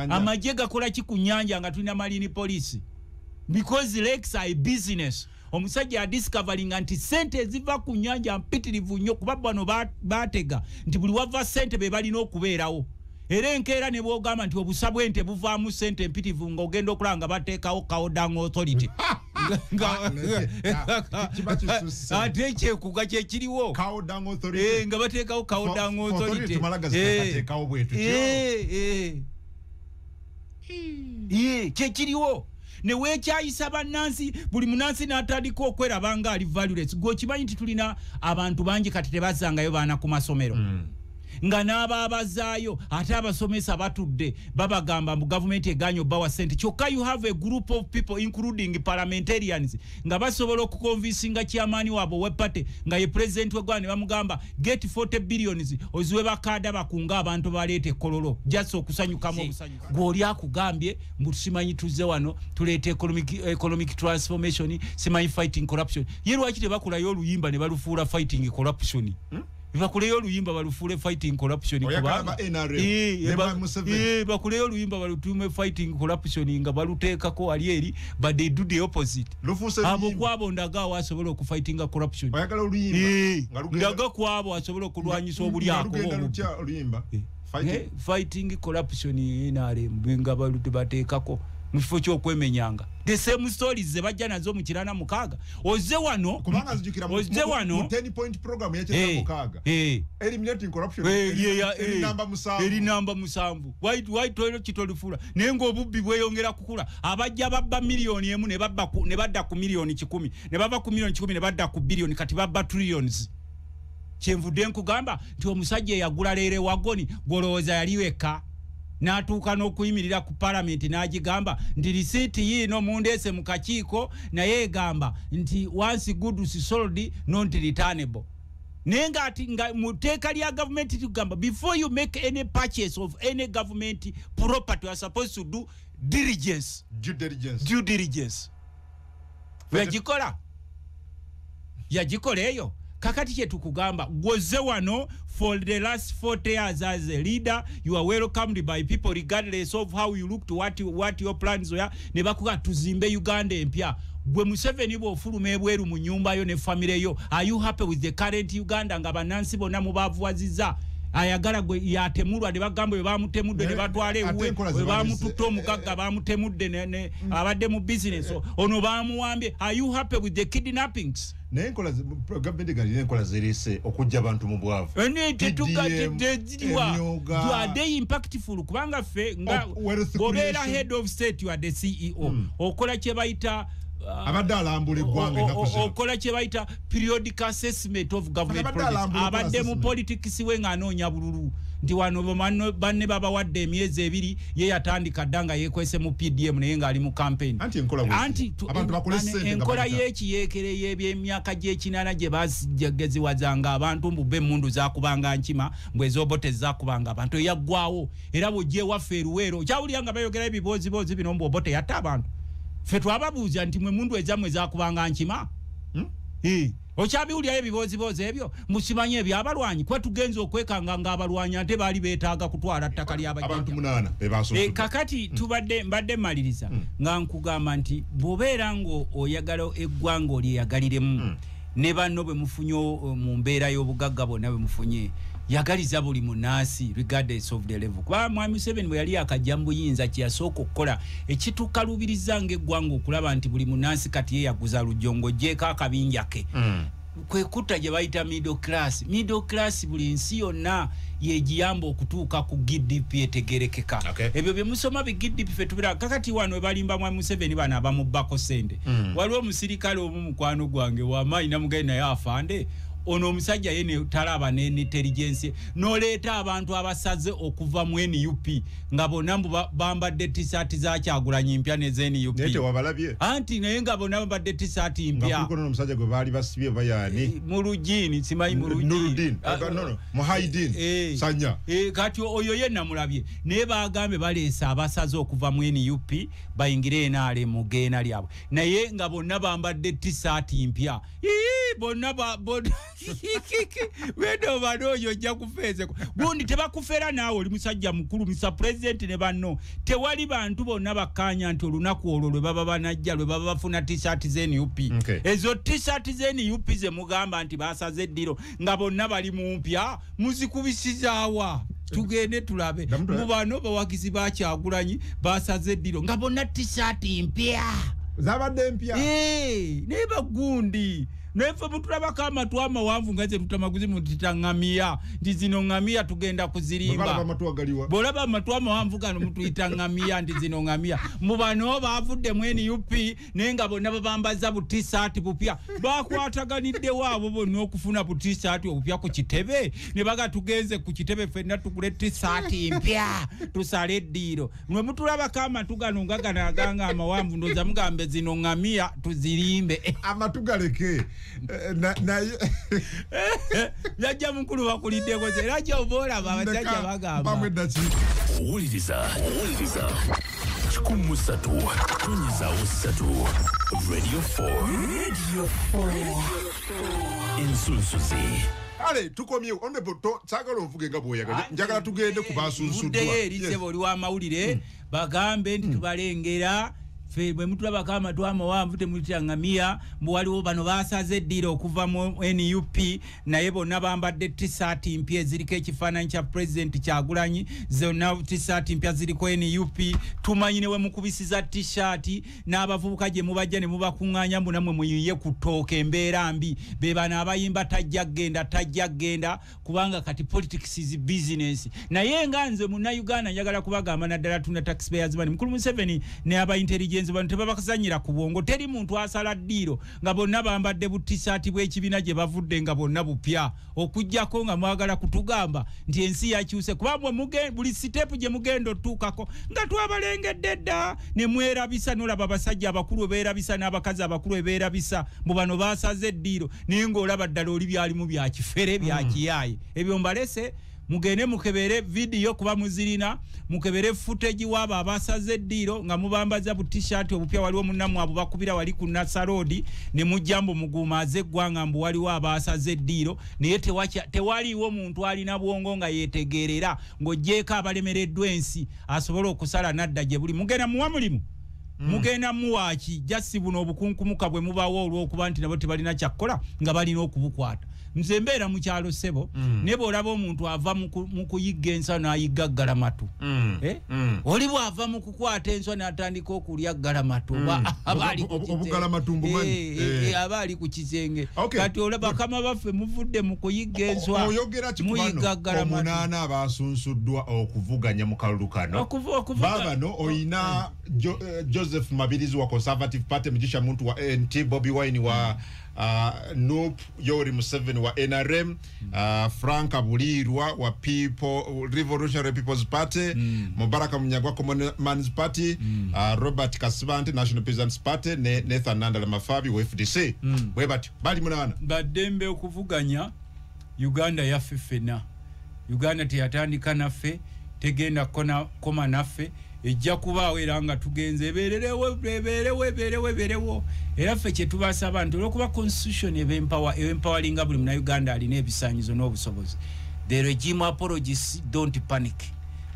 Speaker 1: amagye gakola ki ku nnyanja nga tulina marine police because lakes are a business omusajja adiscoveringa nti sente eziva ku nnyanja mpitirivu nnyo kuba bano baatega nti buli wava sente be balina okubeerawo era enkeera ne bwogamba nti obusabwe nte buvaamu sente mpitirivu ng'ogenda okulanga bateekawo Cowdown Authority ate ekyekuga kyekiriwo nga bateekawo Cowdown Authority kyekiriwo ne weekyayisa bannansi buli munansi n'atandika okweraba nga ali valueless gwokimanyi nti tulina abantu bangi kati tebazangayo baana ku masomero nga n'ababazaayo ate abasomesa batudde babagamba mu government eganyo bawa sente kyokka you have a group of people including parliamentarians nga basobola okukonvinsinga chairman wabo wepate nga ye president w'eggwanga ne bamugamba get 40 billions oziwe bakada bakunga abantu baleete kololo just okusanyukamu obusanyu gw'oli akugambye mbu tusimanyi tuzze wano tuleete economic transformation simanyi fighting corruption ye lwaki tebakulayo oluyimba ne balufuula fighting corruption bakuleyo oluyimba balufule fighting corruption
Speaker 2: kubanga
Speaker 1: bakuleyo oluyimba balutume fighting corruption nga baluteekako ali eri but they do the opposite abo kwabo ndaga asobola okufightinga corruption
Speaker 2: oyagala oluyimba
Speaker 1: ndaga kwabo asobola okulwanyisa obulyako fighting corruption inale mbinga balutu bateekako mufo kyokwemenyanga the same stories ze bajja nazo mu kirana mukaga oze wano
Speaker 2: kubanga zijukira mu 10 point program ya kirana mukaga eliminating corruption eri namba musanvu why toilo kitolufula nengo obubbi bweyongera kukula abajja babba milioni emu ne badda ku milioni 10 ne baba ku milioni 10 ne badda ku billion kati babba trillions kyenvudde nkugamba nti omusajja yagula leere wagoni golowooza yaliweka n'atuuka n'okuyimirira ku parliament n'agigamba nti receipt yiino mundeese mu kakiiko naye egamba nti once goods is sold not returnable naye ng'ati nga mu tteeka lya government tugamba before you make any purchase of any government property you are supposed to do due diligence yagikola eyo kakati kyetukugamba gwoze wano for the last 40 years as a leader you are welcomed by people regardless of how you look to what your plans are ne bakuga tuzimbe Uganda empya gwe Museveni bw'ofuluma ebweru mu nyumba yo ne family yo are you happy with the current Uganda nga banansi bonna mubavuwaziza ayagala gwe yatemulwa ne bagamba bamutemudde ne batwale uwe bamututta omugagga bamutemudde ne abadde mu business ono bamuwambye are you happy with the kidnappings nenkola government gali nenkola zerese okujja abantu mu bwavu
Speaker 1: are they impactful kubanga fe nga gobera head of state you are the CEO okola kye bayita
Speaker 2: abadala ambule gwange nakuze
Speaker 1: okola kye bayita periodic assessment of government projects abadde mu politics we ng'anoonya bululu nti wano banne baba wadde emyezi 2 ye yatandika ddanga yekwese mu PDM naye ng'ali mu campaign
Speaker 2: abantu bakolese
Speaker 1: enkola y'ekiyeekere y'ebyemyaka gy'ekinana gye bageziwazanga abantu mbubbe emmundu zakubanga nkima mbwezobote zakubanga abantu eyaggwawo era bw'ojja ewaffe eruweero okyawulira nga bayogera ebiboozibozi bino mbwobote yatta abantu fe twababuuza nti mwe mundu ezammwe zakubanga nkima okyabiwulirayo ebibozibozi ebyo musimanye ebyabalwanyi kuba tugenza okwekanga ng'abalwanyi ate baali beetaaga kutwala ttaka ly'abajjajja kakati mbadde maliriza nga nkugamba nti bw'obeera ng'oyagala eggwanga olyeyagaliremu ne banno bwe mufunye mu mbeera y'obugagga bonna bwe mufunye yagaliza buli munaasi regardless of the level kuba Mwami Museveni bwe yali akajja mu buyinza kye yasooka okukola ekitukalubiriza ng'eggwanga okulaba nti buli munaasi kati ye yaguza lujongo gyeko akabinja ke kwe kutta gye bayita middle class buli nsi yonna yegiyamba okutuuka ku GDP etegerekeka ebyo bye musoma bi GDP fe tubira kakati wano balimba Mwami Museveni bana abamubbako sente waliwo omusirikale omu mukwano gwange wamaanyi namugenda naye afande ono omusajja yene talaba ne intelligence noleeta abantu abasaze okuva mu NUP nga bonna bambadde t-shirt za Kyagulanyi mpya ne NUP
Speaker 2: nete wabalabye
Speaker 1: anti naye nga bonna bambadde t-shirt mpya
Speaker 2: nga kuko n'omusajja gwe baali basibye bayani
Speaker 1: mu Rugini simanyi mu Rugini
Speaker 2: mu Haidin sanya
Speaker 1: kati oyo yenna mulabye naye bagambe baleesa abasaze okuva mu NUP bayingire naale mu geena lyabwe naye nga bonna bambadde t-shirt mpya bonna wedo badoyo ojja kufeeze gundi tebakufera naawe oli musajja mukulu misa president ne banno tewali bantu bonna bakanya nti olunaku olwo lwe baba banajja lwe baba bafuna t-shirt z'NUP ezo t-shirt z'NUP ze mugamba nti basaze eddiro nga bonna bali mu mpya muzikubisizaawa tugende tulabe mu bano bawagizi ba Kyagulanyi basaze eddiro nga bonna t-shirt mpya
Speaker 2: zabadde mpya
Speaker 1: ne bagundi nefe mutulabako amatu amawanvu nga ze tutamaguzi mutitangamiya nti zino ngamiya tugenda kuzirimba bwolaba amatu amawanvu gano mutuyitangamiya nti zino ngamiya mu bano bavudde mu NUP naye nga bonna babambaza bu t-shirt bupya bakwataganidde waabo bonna okufuna bu t-shirt obupya ku kitebe ne baga tugenze ku kitebe ffenna tugule t-shirt mpya tusale eddiiro mwe mutulabako amatu gano nga ganaganga amawanvu ndoza mugambe zino ngamiya tuzirimbe
Speaker 2: amatu galeke
Speaker 1: yajja mukulu bakuliddeko era gyobola abasajja bagamba
Speaker 3: owuliriza 13 Radio 4 Insulsuzi
Speaker 2: Ale tukomye honorable to sagalo ovuge ngaboya njagala tugende kubasunsuddwa
Speaker 1: yes boli wa mawulire bagambe ndi tubalengera bwe mutulaba kama twamawanvu temutyangamia mbu waliwo bano basaze eddira okuva mu NUP naye bonna bambadde t-shirt mpya eziriko ekifaananyi kya president Kyagulanyi zonna t-shirt mpya ziriko NUP tumanyi ne we mukubisiza t-shirt n'abavubuka gye mubajja ne mubakuŋŋaanya mbu namwe muyiye ku ttooke embeera mbi be bano abayimba tajja genda kubanga kati politics is business naye nga nze Munnayuganda njagala kubagamba naddala tuna taxpayers money mukulu Museveni ne aba intelligence bantu tebabakazanyira ku bwongo teri muntu asala ddiiro nga bonna bambadde bu t-shirt bw'ekibiina gye bavudde nga bonna bupya okujjako nga mwagala kutugamba nti ensi yakyuse kubanga buli sitepu gye mugenda otuukako nga twabalengedde dda ne mwerabisa n'olaba abasajja abakulu beerabisa n'abakazi abakulu beerabisa mu bano basaze eddiiro naye ng'olaba ddala oli byalimu bya kifere bya kiyaaye ebyo mbalese mugende mukebere video kuba muzirina mukebere footage waba abasaze eddiiro nga mubambaza bu t-shirt obupya waliwo munnamu abo bakubira wali ku Nasarodi ne mujambo mugumaze gwanga mbu waliwo abasaze eddiiro naye tewaliwo muntu alina bwongo nga yetegerera ng'ojjeeko abalemereddwa ensi asobola okusala nadda gye buli mugenda muwa mulimu mugenda muwaki jasi buno obukunkumuka bwe mubawo olw'okuba nti nabo tebalina kyakkola nga balina okubukwata nze mbeera mu kyalo ssebo ne bw'olaba omuntu ava mu kuyigga enswa n'ayigga galamatu oli bw'ava mu kukwata enswa n'atandika okulya galamatu aba ali ku kisenge kati olaba bakama baffe muvudde mu kuyigga enswa muyigga galamatu
Speaker 2: omunaana abasunsuddwa okuvuganya mu kalulu kano babano oyina Joseph Mabirizi wa Conservative Party, Mugisha Muntu wa ANT, Bobi Wine wa NUP, Yoweri Museveni wa NRM, Frank Abulirwa wa Revolutionary People's Party, Mubaraka Munyagwa Commonwealth Party, Robert Kasibanti National Peasants Party, Nathan Nandala Mafabi wa FDC. Webati bali munana
Speaker 1: badembe okuvuganya Uganda yaffe fena. Uganda teyatandika naffe tegenda koma naffe ejja kubaawo era nga tugenze ebeerewo era ffe kye tubasaba nti olw'okuba constitution empowering buli Munnayuganda alina ebisaanyizo n'obusobozi. The regime apologies, don't panic,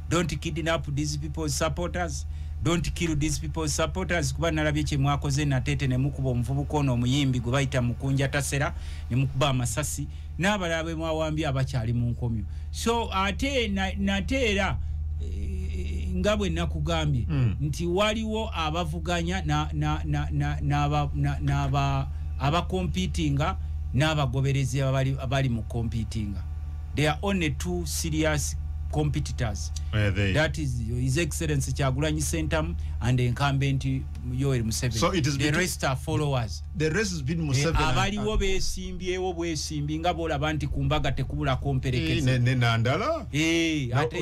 Speaker 1: don't kidnap these people's supporters, don't kill these people's supporters. Kuba nalabye kye mwakoze nateete ne mukuba omuvubuka ono omuyimbi gwe bayita Mukunja Tasera ne mukuba amasasi n'abalala be mwawambye abakyali mu nkomyo. So ate nateera nga bwe nakugambye nti waliwo abavuganya aba competinga n'abagoberezi abali mu competinga. There are only two serious competitors. That is His Excellency Kyagulanyi Ssentamu and the incumbent Yoweri Museveni.
Speaker 2: So it is
Speaker 1: the rest are followers.
Speaker 2: The rest has been Museveni.
Speaker 1: Abaliwo beesimbyewo bwesimbi nga bolaba nti kumbaga tekubula komperekeze.
Speaker 2: Ne Nandala?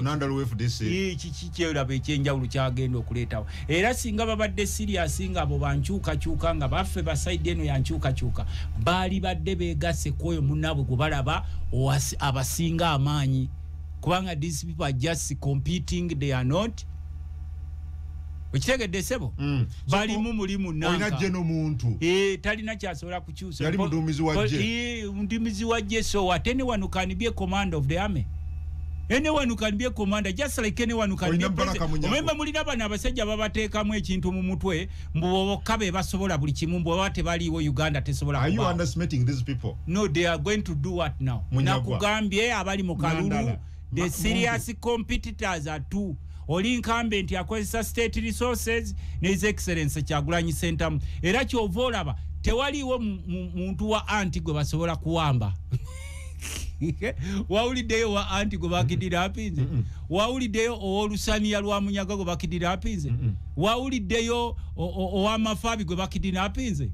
Speaker 2: Nandala wa FDC.
Speaker 1: Kiki kyolaba ekyenjawulo kyagenda okuleetawo. Era singa babadde serious nga abo bankyukakyuka nga baffe basayidi eno yankyukakyuka baali badde beegasse kwoyo munnaabwe gwe balaba abasinga amaanyi. Kubanga these people are just competing, they are not. Ukitegedde sebo? Bali mu mulimu nanka.
Speaker 2: Oyina jeno muntu.
Speaker 1: Talina kyasobola kukyusa.
Speaker 2: Yali muduumizi wa je.
Speaker 1: Muduumizi wa je, so what anyone who can be a commander of the army. Anyone who can be a commander, just like anyone who can be a president. Omemba mulina bana abasajja babateekamu ekintu mu mutwe mbu kabe basobola buli kimu mbu baba tebaliiwo Uganda tesobola kuba.
Speaker 2: Are you underestimating these people?
Speaker 1: No, they are going to do what now? Nakugambye abali mu kalulu. The serious competitors are two. Oli incumbent akozesa state resources ne His Excellency Kyagulanyi Ssentamu. Era kyova olaba tewaliwo muntu wa anti gwe basobola kuwamba. Wawuliddeyo wa anti gwe bakidira apinze? Wawuliddeyo ow'olusaniya lwa Munyaga gwe bakidira apinze? Wawuliddeyo ow'amafabi gwe bakidira apinze?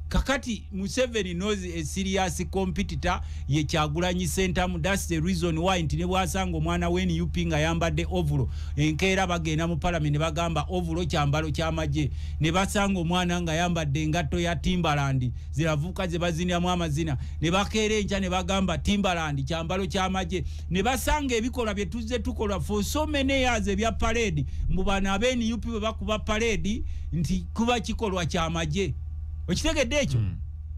Speaker 1: Kakati Museveni knows a serious competitor ye Kyagulanyi Ssentamu. That's the reason why nti ne bwasanga omwana weni yupinga yambadde ovulo enkeera bagenda mu parliament ne bagamba ovulo kyambalo ky'amagye ne basanga omwana nga yambadde engatto ya Timbaland ziravuka ze bazinyamu amazina ne bakeera enkya ne bagamba Timbaland kyambalo ky'amagye ne basanga ebikola bye tuzze tukola for so many years ebya parade mu bana abeni UP bakuba parade nti kuba kikolwa ky'amagye. Okitegedde ekyo?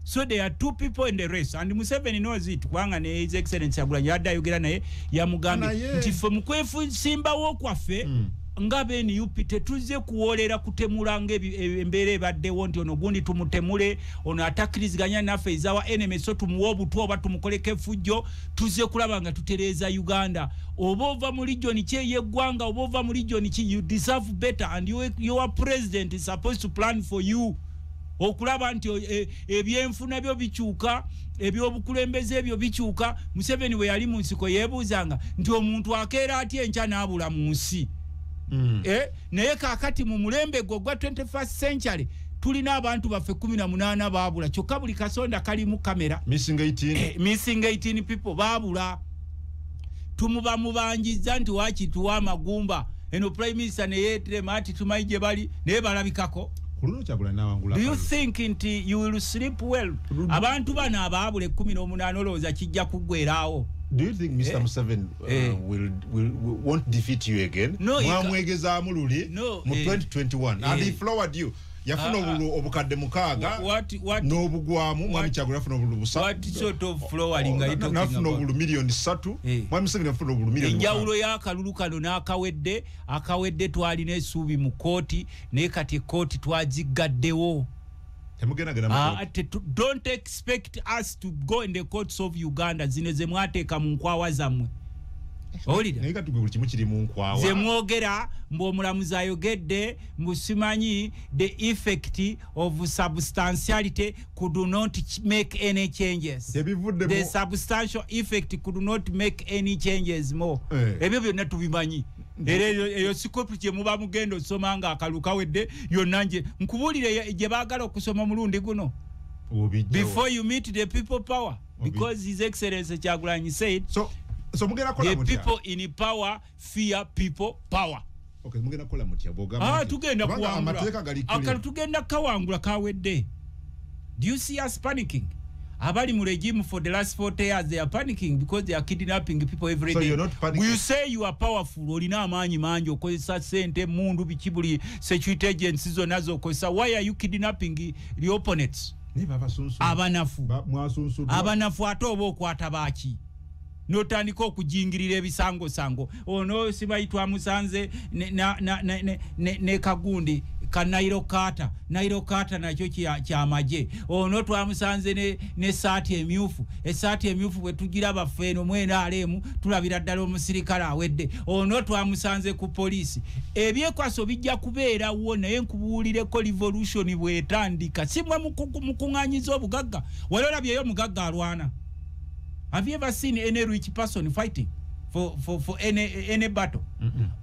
Speaker 1: So there are two people in the race, and Museveni knows it. Kwanga ne His Excellency Yagulanyi yadda yogera naye yamugambe nti ffe mukwefu simbawo kwaffe ngabe ni upite tuze kuolera kutemulanga embeere ebaddewo nti ono gundi tumutemule ono atakiriziganya naffe izawa enemy so tumuwa obutwa oba tumukoleko effujjo tuze kulaba nga tutereeza Uganda. Oba ova mu region ki ey'eggwanga oba ova mu region ki, you deserve better, and your president is supposed to plan for you. Okulaba nti ebyenfuna byo bikyuka, ebyobukulembeze ebyo bikyuka. Museveni we yali mu nsiko yeebuuzanga nti omuntu akeera atya enkya n'abula mu nsi. Naye kaakati mu mulembe gwo gwa 21st century tulina abantu baffe 18 baabula, kyokka buli kasonda kalimu kamera.
Speaker 2: Missing
Speaker 1: 18 people baabula. Tumuba mubanjiza nti wakituwa amagumba. Eno prime minister ne yeeterema ati tumanyi gye bali naye balabikako. Do you think nti you will sleep well? Abantu bana abaabule 18 olowooza kijja kuggweeraawo.
Speaker 2: Do you think Mr. Museveni won't defeat you again?
Speaker 1: No,
Speaker 2: Mwamwegeza mululi mu 2021 and he flowered you. Yafuna obukadde mukaaga n'obugwamu Mwami Kyagulanyi yafuna obulu busa.
Speaker 1: What sort of flowering are you talking about?
Speaker 2: Nafuna obulu million 3. Mwami Museveni yafuna obulu million 5.
Speaker 1: Enjawulo y'akalulu kano n'akawedde twalina essuubi mu kooti naye kati kooti twazigaddewo. Don't expect us to go in the courts of Uganda zine ze mwateeka mu nkwawa zammwe.
Speaker 2: Olida ze
Speaker 1: mwogera mb'omulamuzi ayogedde mbusimanyi the effect of substantiality could not make any changes. The substantial effect could not make any changes more. Ebyo byonna tubimanyi. Eyo sikopu kye muba mugenda osoma nga akaluka wedde yonna nje nkubuulire gye baagala okusoma mulundi guno. Before you meet the people power, because His Excellency Kyagulanyi said
Speaker 2: so mugenda kola
Speaker 1: the people in power fear people power.
Speaker 2: Okay, mugenda kola mutya boga.
Speaker 1: Tugenda kuwangula. Tugenda kawangula kawedde. Do you see us panicking? Abali mu regime for the last 40 years, they are panicking because they are kidnapping people every day.
Speaker 2: So you're not panicking?
Speaker 1: Will you say you are powerful? Olina amaanyi mangi okozesa sente mundu bikibuli security agencies zonazo okozesa. Why are you kidnapping the opponents? Abanafu ate oba okwata baaki. Notandika okujingirira ebisango ono sibayitwa musanze ne kagundi ka Nairo Carter nakyo kyamaje ono twamusanze ne saati emyufu bwe tugira bafeeno mwena alemu tulabira ddala omusirikale awedde ono twamusanze ku poliisi ebyekwaso bijja kubeerawo naye nkubuulireko revolution bwetandika simwe mukuŋŋaanyiza obugagga wali olabyeyo omugagga alwana. Have you ever seen any rich person fighting for any battle?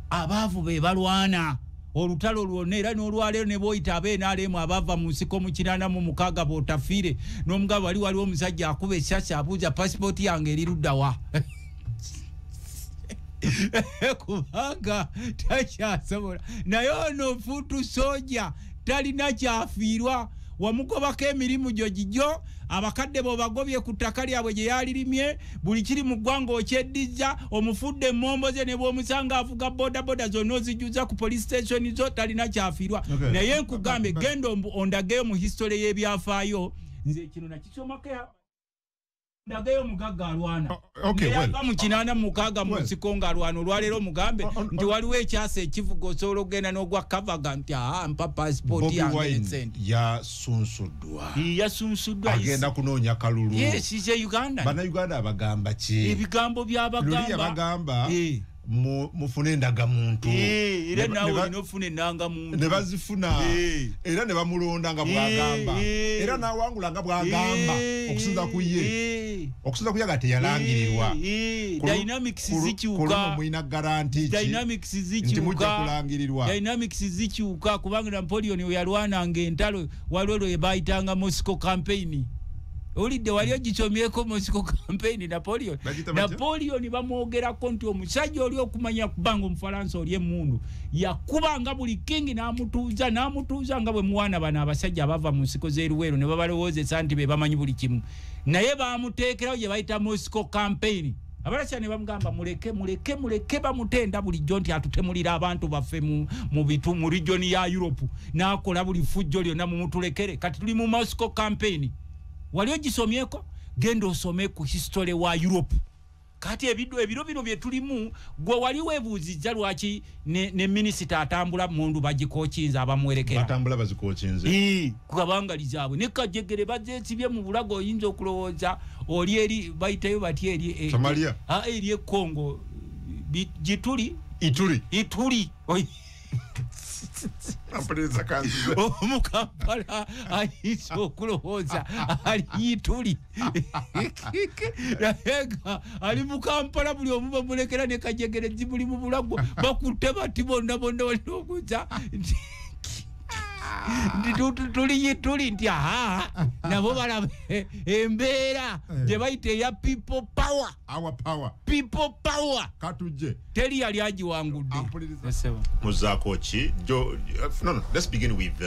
Speaker 1: Abavu be balwana olutalo lwonna era n'olwaleero ne boyita abeenaalemu abava mu nsiko mu 86 bootafiire n'omugabo waliwo omusajja akuba essasi abuuza passport yange eriruddawa kubanga takyasobola naye ono fuutu soja talina kyafiirwa wamugobako emirimu gyo gijjo abakadde bo bagobye ku ttaka lyabwe gye yalirimye buli kiri mu ggwanga okyeddiza omufudde emmombo ze ne bw'omusanga avuga bodaboda zonna ozijuza ku police station zo talina kyafiirwa naye nkugambe genda ondageyo mu history y'ebyafaayo nze kino nakisomako ndagayo mugagga alwana mu 86 mu nsiko ng'alwana olwaleero mugambe nti waliwo ekyasa ekivuga osobola okugenda n'ogwa kavaga nti mpa passport yange yasunsuddwa
Speaker 2: agenda kunoonya kalulu.
Speaker 1: Yes, he's a Ugandan.
Speaker 2: Bannayuganda abagamba ki?
Speaker 1: Ebigambo by'abagamba
Speaker 2: mufune endagamuntu
Speaker 1: era nawe nofune endangamuntu
Speaker 2: ne bazifuna era ne bamulonda nga bwagamba era nawangula nga bwagamba okusinza ku ye gate yalangirirwa
Speaker 1: dynamics zikyuka
Speaker 2: muina guarantee
Speaker 1: dynamics zikyuka kubanga Napoleon yalwananga entalo walwelo yebayitanga Moscow campaign. Olidde wali ogikyomyeko Moscow campaign Napoleon bamwogerako nti omusajja oli okumanya kubanga Omufalansa oli emmundu yakubanga buli kingi n'amutuuza nga bwe muwaana bano abasajja abava mu nsiko z'eruweero ne babalowoozesa nti be bamanyi buli kimu naye bamuteekerawo gye bayita Moscow campaign. Abalasa ne bamugamba muleke bamutenda bulijjo nti atutemulira abantu baffe mu region ya Europe n'akola buli fujjo lyonna mumutulekere kati tuli mu Moscow campaign. wali ogisomyeko genda osome ku history wa Europe kati ebiro bino bye tulimu gwe wali webuuzizza lwaki ne minister atambula mundu bagikochinza abamwerekera
Speaker 2: atambula bazikochinze
Speaker 1: kubanga lizaabwe ne Kajegere bazesibye mu bulago oyinza okulowooza oli eri bayitayo bati eri
Speaker 2: Somalia
Speaker 1: eri e Congo Ituri
Speaker 2: Ampuliriza kanzi
Speaker 1: Omukampala ayinza okulowooza ali Ituri ali mu Kampala buli omu bamulekera ne Kajegere zibuli mu bulago bakutte bati bonna walina okuza tuli nti nabo balaba embeera gye bayita eya people power
Speaker 2: katuje
Speaker 1: teri yali agiwangudde
Speaker 2: muzaako ki no let's begin with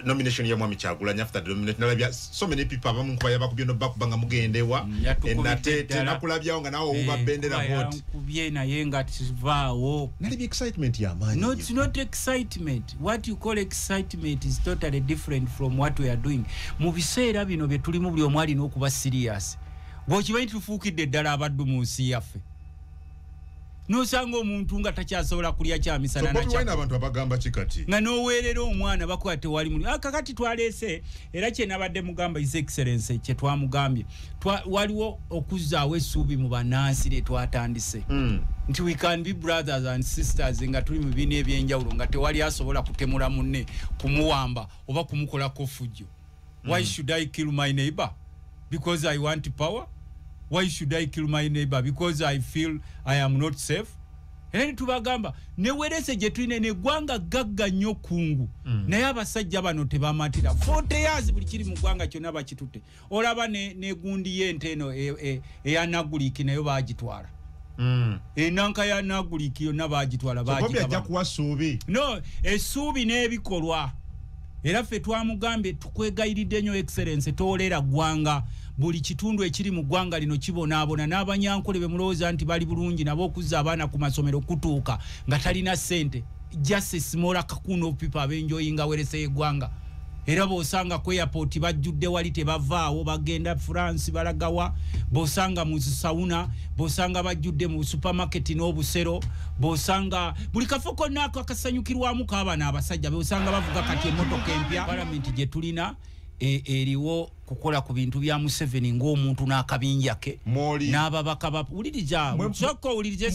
Speaker 2: nomination ya Mwami Kyagulanyi after the nomination nalabya so many people abamu kuba yabakubye no bakubanga mugendewa enatete nakulabyawo nga nawo uba bendera vote
Speaker 1: kubye naye nga tivaawo
Speaker 2: nalabya excitement ya manyi
Speaker 1: no it's not excitement what you call excitement is totally different from what we are doing mu biseera bino bye tulimu buli omwali n'okuba serious bw'okimanyi tufuukidde ddala abaddu mu nsi yaffe nosanga omuntu nga takyasobola kulya kyamisana
Speaker 2: na kya abantu abagamba kikati
Speaker 1: nga noweerera omwana bakwate wali muli kakati twaleese era kye nabadde mugamba his excellence kye twamugambye waliwo okuzzaawo essuubi mu bannansi lye twatandise nti we can be brothers and sisters nga tuli mu bibiina ebyenjawulo nga tewali asobola kutemula munne kumuwamba oba kumukolako fujjo why should I kill my neighbor because I want power? Why should I kill my neighbor? Because I feel I am not safe. Ene tubagamba newerese gye tulina ne gwanga gagga nnyo kungu naye abasajja bano tebamatira 40 years buli kiri mu gwanga kyonna bakitutte olaba ne gundi y'ente eno eya Naguliki nayo baagitwala enanka ya Naguliki yonna baagitwala no essuubi n'ebikolwa era ffe twamugambye tukwegayiridde nnyo excellence toolera gwanga buli kitundu ekiri mu gwanga lino kibonaabona n'abanyankole be mulowooza nti bali bulungi nabo okuzza abaana ku masomero kutuuka nga talina ssente just a small kakuna of people abenjoyinga werese y'eggwanga era bw'osanga ku airport bajjudde wali tebavaawo bagenda France balagawa bw'osanga mu sauna bw'osanga bajjudde mu supermarket n'obusero bw'osanga buli kafo konna akasanyukirwamu k'abaana abasajja bw'osanga bavuga kati emmotoka empya parliament gye tulina eriwo kukola ku bintu bya Museveni ng'omuntu n'akabinja ke n'ababaka bapuliriza soko ulirize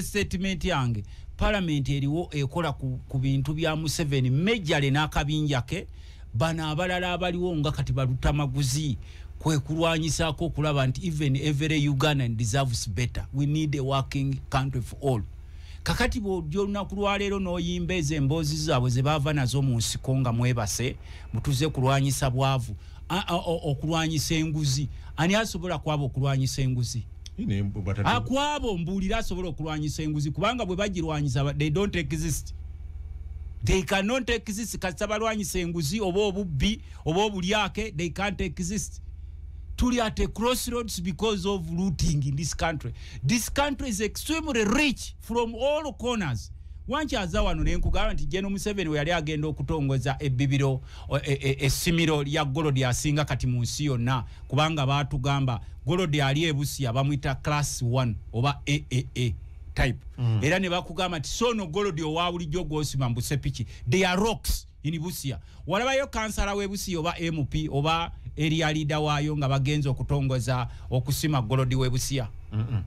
Speaker 1: statement yange parliament eriwo ekola ku bintu bya Museveni majale n'akabinja ke bana abalala abaliwo nga kati balutamaguzi kwe kulwanyisako okulaba nti even every Ugandan deserves better. We need a working country for all. Kakati bw'ojja olunaku lwaleero n'oyimba ezo emboozi zaabwe ze baava nazo mu nsiko nga mwebase mutuze kulwanyisa bwavu okulwanyisa enguzi ani asobola kwaba okulwanyisa enguzi akwabo mbuulira asobola okulwanyisa enguzi kubanga bwe bagirwanyisa they don't exist. They cannot exist. Kasita balwanyisa enguzi oba obubbi oba obulyake they can't exist. Tuli at a crossroads because of looting in this country. This country is extremely rich from all corners. Wanchaza wano nenkugamba nti General Museveni we yali agenda okutongoza ebbibiro essimiro lya Golodi asinga kati mu nsi yonna kubanga baatugamba Golodi ali ebusiya bamuyita class 1 oba AAA type. Era ne bakugamba nti sono Golodi owa bulijjo gw'osima mbusepiki. They are rocks in Busia. Walabayo kansala w'ebusiya oba MP oba area leader waayo nga bagenza okutongoza okusima Golodi w'ebusiya.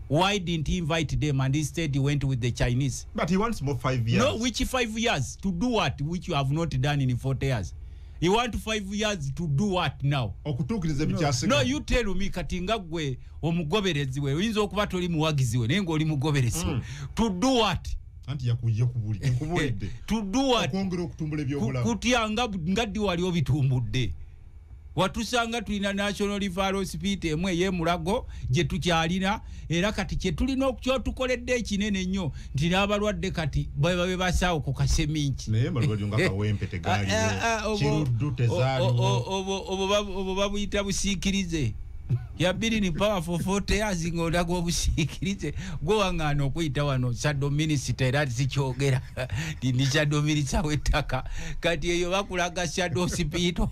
Speaker 1: Why didn't he invite them and instead he went with the Chinese?
Speaker 2: But he wants more 5 years.
Speaker 1: No, which 5 years? To do what? Which you have not done in 40 years. You want 5 years to do what now? No, you tell me katinga gwe omugoberezi we oyinza okuba toli muwagizi we naye ng'oli mugoberezi to do what?
Speaker 2: Anti yakujja kubulidde.
Speaker 1: To do what?
Speaker 2: Okwongera okutumbula ebyobulamu.
Speaker 1: Kutyanga ngaddi wali obitumbudde. Watusanga tulina National River Hospital emwe ye Mulago gye tukyalina era kati kye tulina okyotukoledde ekinene nnyo nti n'abalwadde kati babe basaawo ku kaseminki
Speaker 2: naye malwadde nga kawempe tegaaliwo kiruddu tezaaliwo
Speaker 1: obo babuyita busiikirize ya been in power for 40 years ngoda go busikirize go wangano kuita wano shadow minister era sikyogera ndi shadow minister wetaka kati eyo bakulaga shadow sipito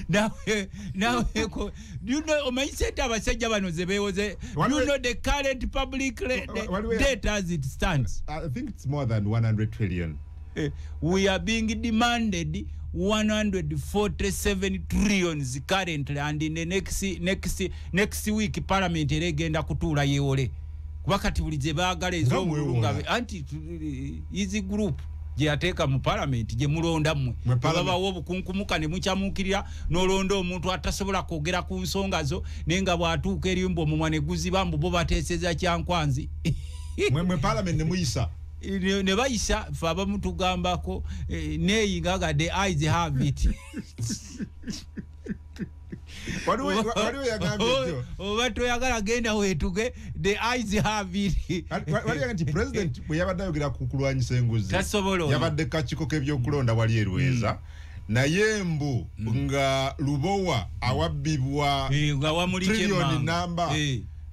Speaker 1: now do you know my set abasajja bano zebewoze you know the current public debt as it stands.
Speaker 2: I think it's more than 100 trillion.
Speaker 1: We are being demanded 147 trillions currently, and in the next week parliament eregenda kutula yewole wakati bulize bagala ez'obulunga anti easy group je yateka mu parliament je mulonda mmwe baba wobukunkumuka ne mukyamukirira nolonda omuntu atasobola kwogera ku nsonga zo nenga bwatuuka erimbo mu mwane guziba mbu bateeseza kyankwanzi
Speaker 2: mwe parliament ne muyisa
Speaker 1: ne bayisa faba mutugambako neyingaga the eyes have it
Speaker 2: waliwo yagambye
Speaker 1: obato yagala genda wetuge the eyes have it
Speaker 2: waliwo nti president bwe yabadde ayogera ku kulwanyisa enguzi yabadde kakiko k'ebyokulonda wali erweza naye mbu nga lubowa awabbibwa trillion namba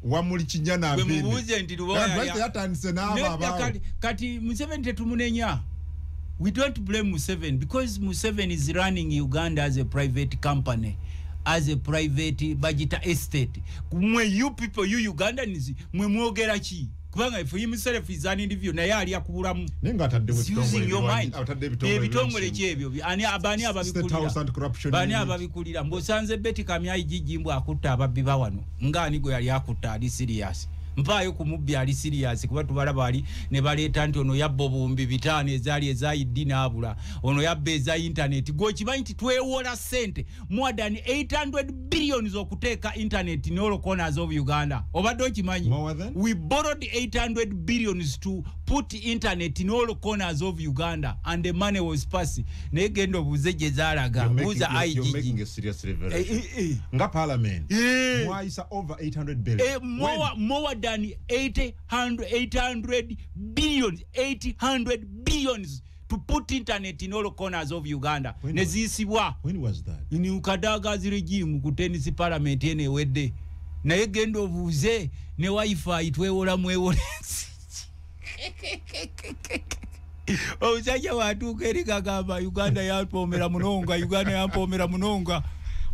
Speaker 2: wamuli kinyana mbini
Speaker 1: mubuze nti lubowa
Speaker 2: yatandise n'aba
Speaker 1: kati Museveni tetumunenya. We don't blame Museveni because Museveni is running Uganda as a private company, as a private budget estate. When you people, you Ugandans, mwe mwogera ki? Kubanga if himself is an individual na yali yakubulamu.
Speaker 2: Nenga atadde
Speaker 1: using your mind. Ebitongole kyebyo. Ani abani ababikulira. Bani ababikulira. Mbosanze beti kamya ijijimbo akutta ababbiba wano. Ngani go yali akutta ali serious. Mpayo kumubbi ali serious kuba tubalaba ali ne baleeta nti ono yabbo bumbi bitano ezali ezaidi n'abula ono yabbe eza internet go kimanyi nti twewola sente more than 800 billions okuteeka internet in all corners of Uganda obadde okimanyi we borrowed 800 billions to put internet in all corners of Uganda and the money was passed naye genda obuze gye zaalaga buuza IGG
Speaker 2: you're making a serious revelation nga parliament mwaisa over 800 billion
Speaker 1: more than 800 billions to put internet in all corners of Uganda. Nezisibwa.
Speaker 2: When was that?
Speaker 1: Ni ukadagazi regime ku tennis parliament ene wedde. Na yegendo obuze ne wifi twewola mwewola. Omusajja watuuka eri kagamba Uganda yampomera munonga Uganda yampomera munonga.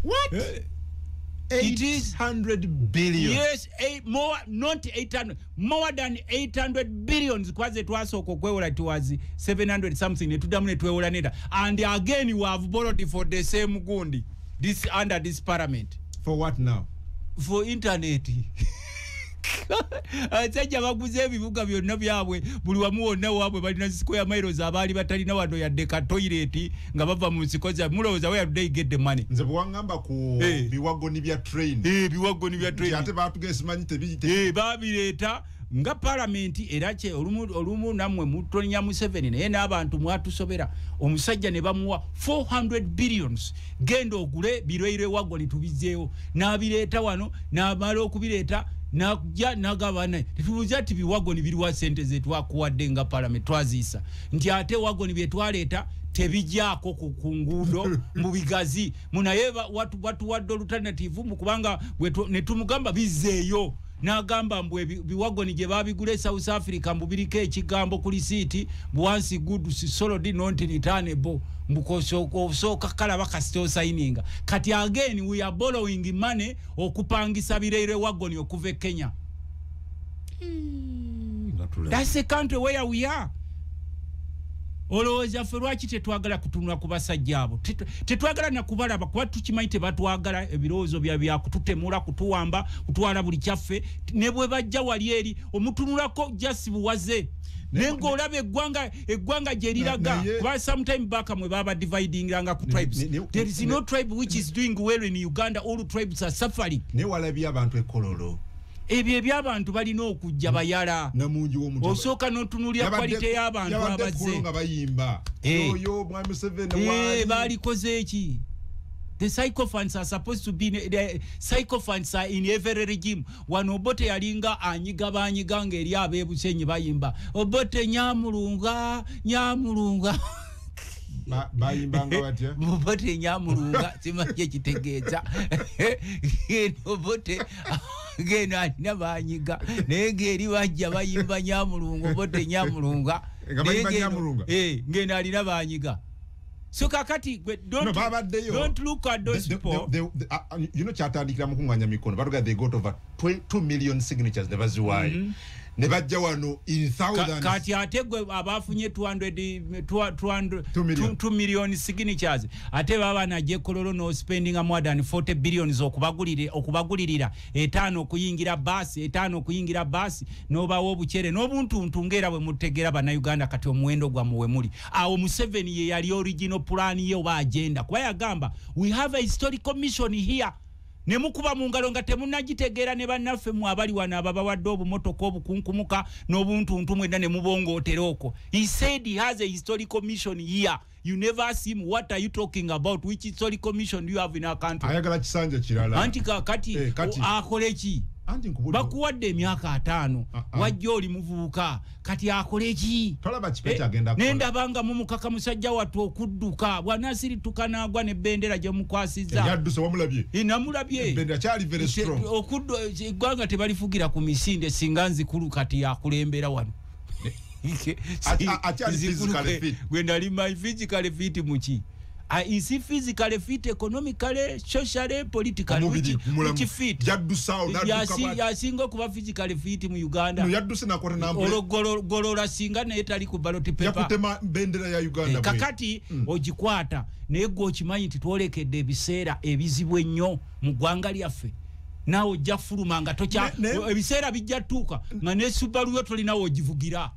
Speaker 2: What? 800 billion.
Speaker 1: Yes, more, not 800, more than 800 billions. Kwaze twasoko kwewola towards 700 something. Netudamune twewola neda. And again you have borrowed for the same gundi. This under this parliament.
Speaker 2: For what now?
Speaker 1: For internet. Sajja baguze ebibuga byonna byabwe buli wamu wonna waabwe balina square miles abaali batalina wano yadde ka toilet nga bava mu nsikoza mulowooza where do they get the money.
Speaker 2: Nze bwangamba ku biwagoni bya train
Speaker 1: biwagoni bya train
Speaker 2: ate baatugese manyi tebiyite
Speaker 1: babireeta nga parliament era kye olumu namwe mutonya Museveni naye n'abantu mwatusobera omusajja ne bamuwa 400 billions genda ogule birweire wagoni tubizeewo n'abireeta wano n'amala okubireeta nakujja nagabana tubuza ati biwagoni biriwa sente zetu akuwadde nga parliament twazisa nti ate wagoni bye twaleeta tebijjaako ku nguudo mu bigazi munayeba watu wadde alternative mu kubanga ne tumugamba bizeeyo n'agamba mbwe biwagoni gye babigule South Africa mbubiriko ekigambo ku lisiiti once goods sold not returnable mbukosoka kala bakasito signing kati again we are borrowing money okupangisa bireire wagoni okuva Kenya. That's the country where we are. Olowooza ffe lwaki tetwagala kutunula ku basajja abo tetwagala na kubalaba kuba tukimanyi tebatwagala ebirowoozo bya kututemula kutuwamba kutwala buli kyaffe ne bwe bajja wali eri omutunulako jasi buwaze nengo olabe eggwanga gye liraga kuba sometime back mwe baba dividing nga ku tribes there is no tribe which is doing well in Uganda. All tribes are suffering.
Speaker 2: Ne walabye abantu ekololo
Speaker 1: ebyo ebyabantu balina okujja bayala
Speaker 2: namunju w'omutaba
Speaker 1: osooka n'otunuulira kwalite y'abantu abaze
Speaker 2: nga bayimba oyo mwami Museveni wali
Speaker 1: balikoze eki. The psychophants are supposed to be the psychophants are in every regime. Wano Obote yalinga anyiga banyiga ngeri abebusenyi bayimba Obote nyamulunga
Speaker 2: bayimbanga batya
Speaker 1: Obote Nyamulunga simaje kitegeeza Obote geno alina banyiga naye ngeri bajja bayimba Nyamulunga Obote Nyamulunga ngeno alina banyiga so kakati don't look at those people
Speaker 2: you know chatandikira mukunganya mikono baruga they got over 2 million signatures nebaziwaye ne bajja wano in thousands
Speaker 1: kati ategwe abafunye 2 million signatures ate baba na je kololo no spending more than 40 billion okubagulirira etano kuyingira basi no bawo buchere no buntu ntungera bwe mutegera bana Uganda kati omwendo gwa muwe muli awo Museveni ye yali original plan ye oba agenda kwa yagamba we have a historical mission here nemukuba mu ngalo nga temunagitegeera ne bannaffe mu abali wana ababa wadde obumotoka obukunkumuka n'obuntu ntumwe ne mubongo oteroko. He said he has a historical mission here. You never ask him what are you talking about, which historical mission do you have in our country.
Speaker 2: Ayagala kisanja kirala
Speaker 1: anti kati akoleki bakuwadde emyaka 5 wajja oli muvubuka kati akoleki
Speaker 2: tolaba kipecha agenda
Speaker 1: kola nenda banga mumukaka musajja watu okudduka bwanasiri tukanagwa ne bendera gye mukwasiza
Speaker 2: yadduse wamulabye
Speaker 1: inamulabye
Speaker 2: bendera kyali very strong
Speaker 1: okuddu gwanga tebalifugira ku misinde singanzi kulu kati yakulembera wano
Speaker 2: achali physically fit
Speaker 1: when ali my physically fit muchi is he physically fit, economically, socially, politically? Which fit? Yasinga kuba physically fit mu Uganda.
Speaker 2: No yadduse na kwata nambe.
Speaker 1: Golora singa ne etali ku ballot paper.
Speaker 2: Yakutema bendera ya Uganda.
Speaker 1: Kakati ogikwata naye gwo okimanyi titwolekedde ebiseera ebizibu ennyo mu ggwanga lyaffe. Nawo ojja fulumanga tokya ebiseera bijja tuuka nga ne Subaru yo tolinawo ogivugira.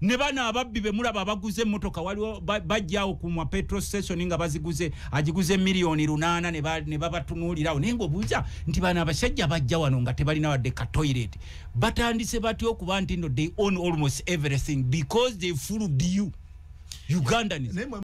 Speaker 1: Ne bana ababbi be mulaba baguze motoka waliwo bajjaawo ku ma petrol station nga baziguze agiguze milioni 8 ne babatunulirawo nengo buuza nti bana abasajja bajja wano nga tebalina wadde ka toilet batandise batyo okuba nti no they own almost everything because they fooled you Ugandans.